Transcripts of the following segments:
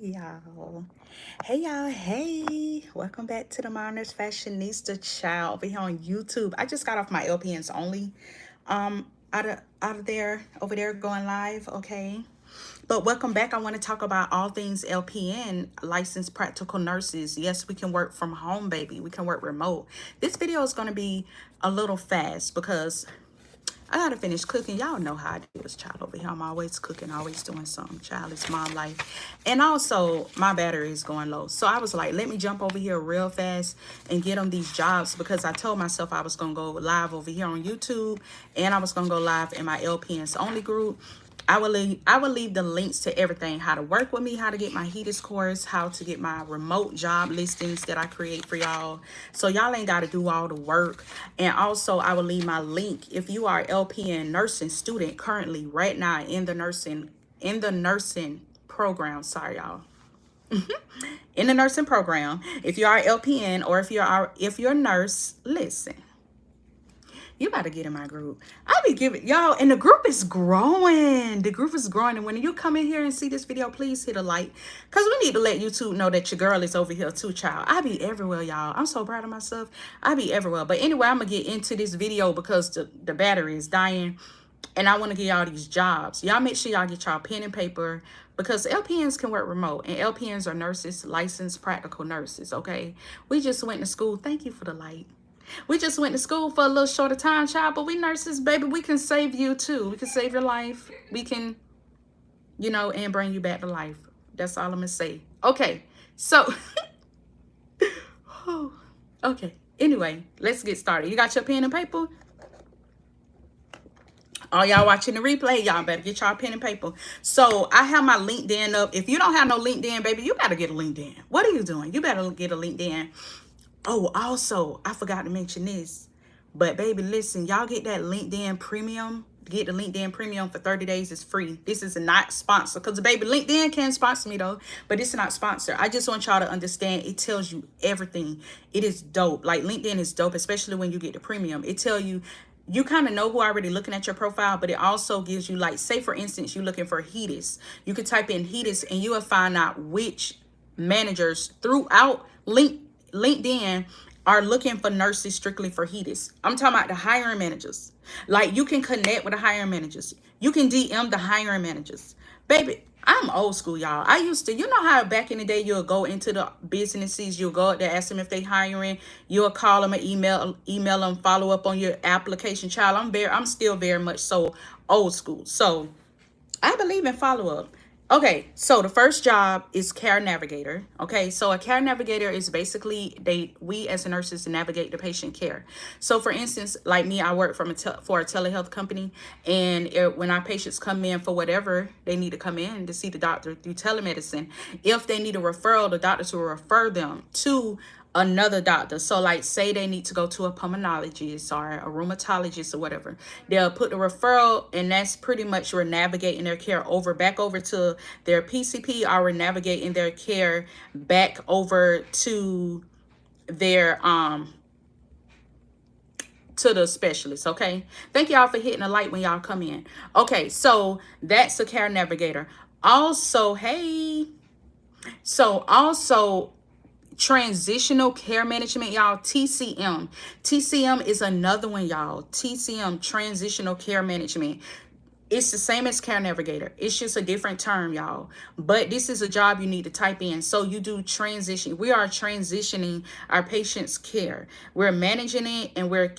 y'all. Hey, welcome back to the Momnursefashionista child over here on YouTube. I just got off my LPNs only out of there over there going live, okay? But welcome back. I want to talk about all things LPN, licensed practical nurses. Yes, we can work from home, baby. We can work remote. This video is going to be a little fast because I gotta finish cooking. Y'all know how I do this, child, over here. I'm always cooking, always doing something. Child, it's mom life. And also, my battery is going low. So I was like, let me jump over here real fast and get on these jobs because I told myself I was gonna go live over here on YouTube and I was gonna go live in my LPNs only group. I will leave the links to everything, how to work with me, how to get my HEDIS course, how to get my remote job listings that I create for y'all. So y'all ain't got to do all the work. And also I will leave my link if you are LPN nursing student currently right now in the nursing program. Sorry, y'all. In the nursing program, if you are LPN or if you're a nurse, listen. You better get in my group. I be giving y'all, and the group is growing. The group is growing. And when you come in here and see this video, please hit a like. Because we need to let YouTube know that your girl is over here too, child. I be everywhere, y'all. I'm so proud of myself. I be everywhere. But anyway, I'm going to get into this video because the battery is dying. And I want to give y'all these jobs. Y'all make sure y'all get y'all pen and paper because LPNs can work remote. And LPNs are nurses, licensed practical nurses, okay? We just went to school. Thank you for the light. We just went to school for a little shorter time, child, but we nurses, baby, we can save you too. We can save your life. We can, and bring you back to life. That's all I'm going to say. Okay, so, okay. Anyway, let's get started. You got your pen and paper? All y'all watching the replay, y'all better get y'all pen and paper. So I have my LinkedIn up. If you don't have no LinkedIn, baby, you better get a LinkedIn. What are you doing? You better get a LinkedIn. Oh, also, I forgot to mention this. But, baby, listen, y'all get that LinkedIn Premium. Get the LinkedIn Premium for 30 days. It's free. This is not sponsored. Because, baby, LinkedIn can sponsor me, though. But it's not sponsored. I just want y'all to understand. It tells you everything. It is dope. Like, LinkedIn is dope, especially when you get the Premium. It tells you. You kind of know who already looking at your profile, but it also gives you, like, say, for instance, you're looking for HEDIS. You can type in HEDIS, and you will find out which managers throughout LinkedIn are looking for nurses strictly for HEDIS. I'm talking about the hiring managers. Like, you can connect with the hiring managers. You can DM the hiring managers. Baby, I'm old school, y'all. I used to, you know how back in the day you'll go into the businesses, you'll go out there, ask them if they hiring, you'll call them, or email them, follow up on your application. Child, I'm still very much so old school. So I believe in follow-up. Okay, so the first job is care navigator. Okay, so a care navigator is basically we as nurses navigate the patient care. So for instance, like me, I work for a telehealth company, and when our patients come in for whatever they need to come in to see the doctor through telemedicine, if they need a referral, the doctors will refer them to another doctor. So like say they need to go to a pulmonologist or a rheumatologist or whatever, they'll put the referral, and that's pretty much we're navigating their care back over to their PCP, or we're navigating their care back over to their to the specialist. Okay, thank y'all for hitting a like when y'all come in. Okay, so that's a care navigator. Also, transitional care management, y'all. TCM is another one, y'all. TCM, transitional care management. It's the same as care navigator. It's just a different term, y'all. But this is a job you need to type in. So you do transition. We are transitioning our patients' care. We're managing it, and we're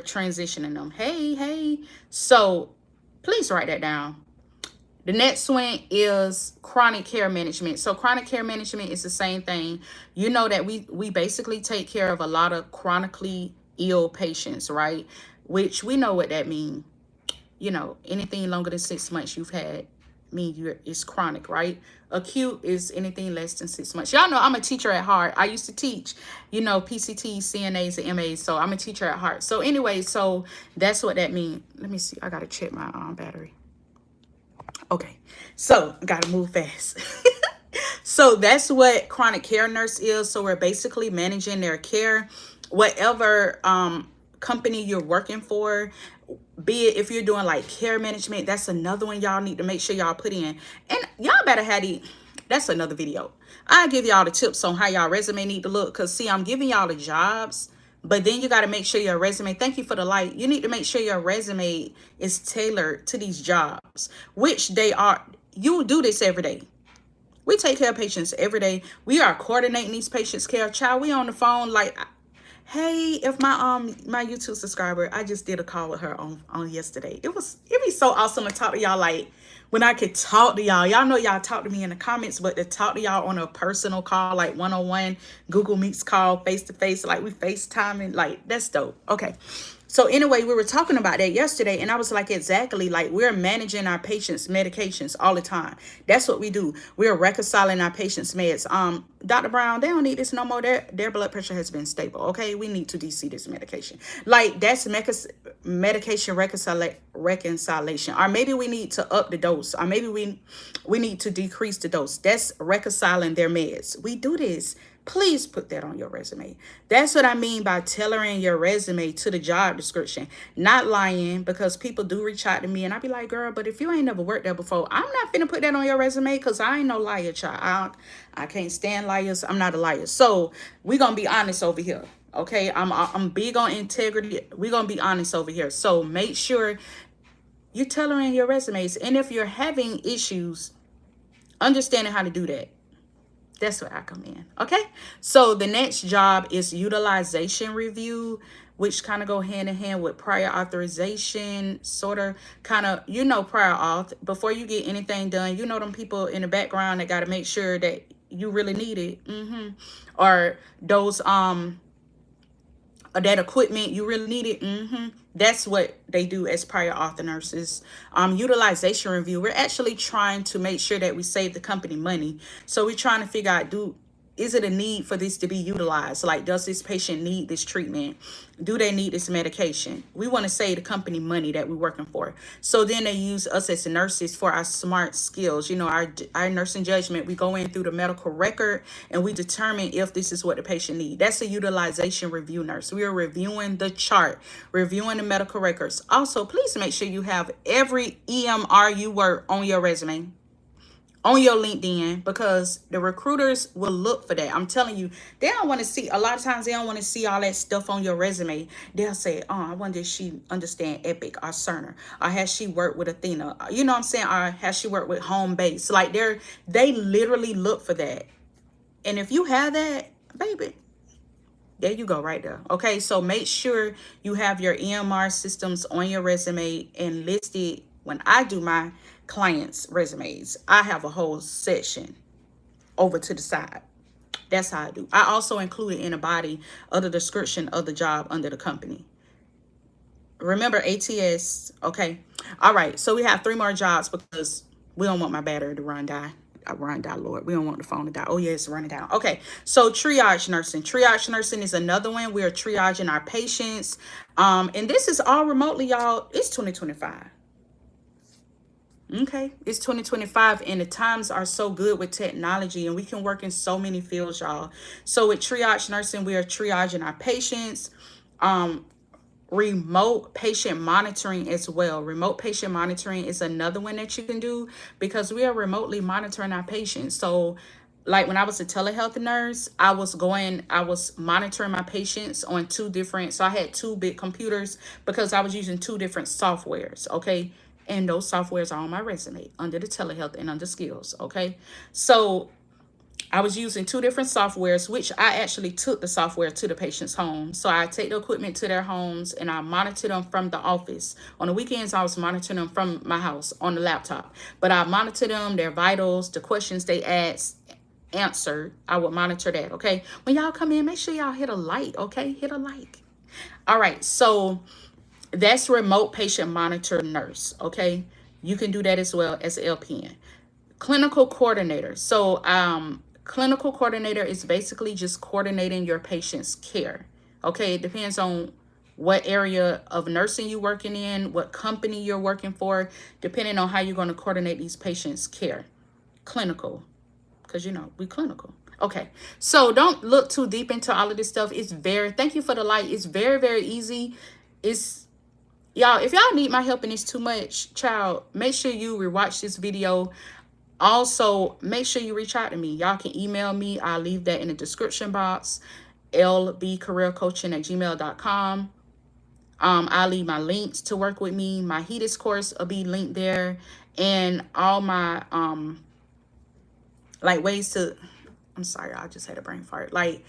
transitioning them. Hey. So please write that down. The next one is chronic care management. So chronic care management is the same thing. You know that we basically take care of a lot of chronically ill patients, right? Which we know what that means. Anything longer than 6 months you've had it's chronic, right? Acute is anything less than 6 months. Y'all know I'm a teacher at heart. I used to teach, PCTs, CNAs, and MAs. So I'm a teacher at heart. So anyway, so that's what that means. Let me see. I got to check my battery. Okay, so gotta move fast. So that's what chronic care nurse is. So we're basically managing their care, whatever company you're working for, be it if you're doing like care management. That's another one y'all need to make sure y'all put in. And y'all better have That's another video. I give y'all the tips on how y'all resume need to look. Because, see, I'm giving y'all the jobs. But then you got to make sure your resume, thank you for the like. You need to make sure your resume is tailored to these jobs, which they are. You do this every day. We take care of patients every day. We are coordinating these patients' care. Child, we on the phone like, hey, if my YouTube subscriber, I just did a call with her on yesterday. It'd be so awesome to talk to y'all, like when I could talk to y'all. Y'all know y'all talk to me in the comments, but to talk to y'all on a personal call, like one-on-one, Google Meets call, face-to-face, like we FaceTiming, like that's dope. Okay. So anyway, we were talking about that yesterday, and I was like, exactly, like we're managing our patients' medications all the time. That's what we do. We're reconciling our patients' meds. Dr. Brown, they don't need this no more. Their blood pressure has been stable. Okay, we need to DC this medication. Like that's medication reconciliation, or maybe we need to up the dose, or maybe we need to decrease the dose. That's reconciling their meds. We do this. Please put that on your resume. That's what I mean by tailoring your resume to the job description. Not lying, because people do reach out to me and I be like, girl, but if you ain't never worked there before, I'm not finna put that on your resume, because I ain't no liar, child. I can't stand liars. I'm not a liar. So we gonna be honest over here. Okay, I'm big on integrity. We gonna be honest over here. So make sure you're tailoring your resumes. And if you're having issues understanding how to do that, that's where I come in. Okay. So the next job is utilization review, which kind of go hand in hand with prior authorization, sort of kind of, prior auth. Before you get anything done, them people in the background that got to make sure that you really need it. Or those, that equipment you really need it. That's what they do as prior author nurses. Utilization review, we're actually trying to make sure that we save the company money. So we're trying to figure out, is it a need for this to be utilized? Like, does this patient need this treatment? Do they need this medication? We want to save the company money that we're working for. So then they use us as nurses for our smart skills. Our nursing judgment. We go in through the medical record and we determine if this is what the patient needs. That's a utilization review nurse. We are reviewing the chart, reviewing the medical records. Also, please make sure you have every EMR you work on your resume, on your LinkedIn, because the recruiters will look for that. I'm telling you, they don't want to see, a lot of times they don't want to see all that stuff on your resume. They'll say, oh, I wonder if she understand Epic or Cerner, or has she worked with Athena, you know what I'm saying, or has she worked with Home Base. Like they literally look for that. And if you have that, baby, there you go right there. Okay, so make sure you have your EMR systems on your resume and listed. When I do my clients' resumes, I have a whole section over to the side. That's how I do. I also include it in the body of the description of the job under the company. Remember ATS, okay? All right, so we have 3 more jobs because we don't want my battery to run down. Lord. We don't want the phone to die. Oh, yeah, it's running down. Okay, so triage nursing. Triage nursing is another one. We are triaging our patients. And this is all remotely, y'all. It's 2025. Okay, it's 2025 and the times are so good with technology and we can work in so many fields, y'all. So with triage nursing, we are triaging our patients. Remote patient monitoring as well. Remote patient monitoring is another one that you can do because we are remotely monitoring our patients. So like when I was a telehealth nurse, I was monitoring my patients on 2 different, so I had 2 big computers because I was using 2 different softwares, okay? And those softwares are on my resume under the telehealth and under skills, okay? So I was using 2 different softwares, which I actually took the software to the patient's home. So I take the equipment to their homes and I monitor them from the office. On the weekends, I was monitoring them from my house on the laptop. But I monitor them, their vitals, the questions they answered. I would monitor that, okay? When y'all come in, make sure y'all hit a like, okay? Hit a like. All right, so that's remote patient monitor nurse, okay? You can do that as well as LPN. Clinical coordinator. So clinical coordinator is basically just coordinating your patient's care, okay? It depends on what area of nursing you're working in, what company you're working for, depending on how you're going to coordinate these patients' care. Clinical, because, we clinical. Okay, so don't look too deep into all of this stuff. Thank you for the like. It's very, very easy. Y'all, if y'all need my help and it's too much, child, make sure you rewatch this video. Also, make sure you reach out to me. Y'all can email me. I'll leave that in the description box. lbcareercoaching@gmail.com. I'll leave my links to work with me. My HEDIS course will be linked there, and all my like ways to, I'm sorry, I just had a brain fart. Like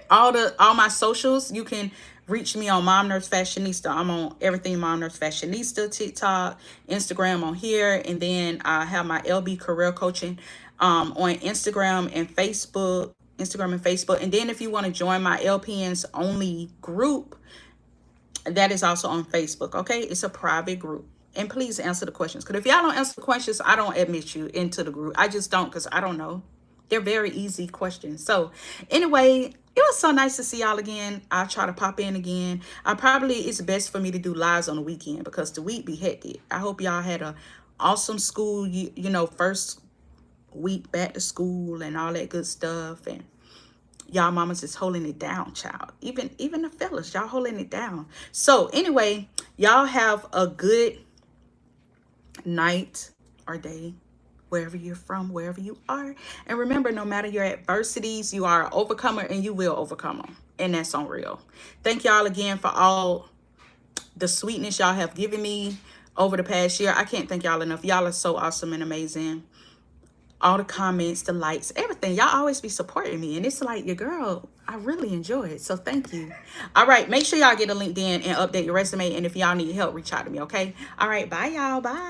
all my socials, you can reach me on Momnursefashionista. I'm on everything Momnursefashionista, TikTok, Instagram on here, and then I have my LB Career Coaching on Instagram and Facebook. And then if you want to join my LPNs only group, that is also on Facebook. Okay, it's a private group. And please answer the questions, because if y'all don't answer the questions, I don't admit you into the group. I just don't, because I don't know. They're very easy questions. So anyway, it was so nice to see y'all again. I'll try to pop in again. It's best for me to do lives on the weekend because the week be hectic. I hope y'all had a awesome school, you know, first week back to school and all that good stuff. And y'all mamas is holding it down, child. Even the fellas, y'all holding it down. So anyway, y'all have a good night or day, wherever you're from, wherever you are. And remember, no matter your adversities, you are an overcomer and you will overcome them. And that's on real. Thank y'all again for all the sweetness y'all have given me over the past year. I can't thank y'all enough. Y'all are so awesome and amazing. All the comments, the likes, everything. Y'all always be supporting me. And it's like, your girl, I really enjoy it. So thank you. All right. Make sure y'all get a LinkedIn and update your resume. And if y'all need help, reach out to me. Okay. All right. Bye, y'all. Bye.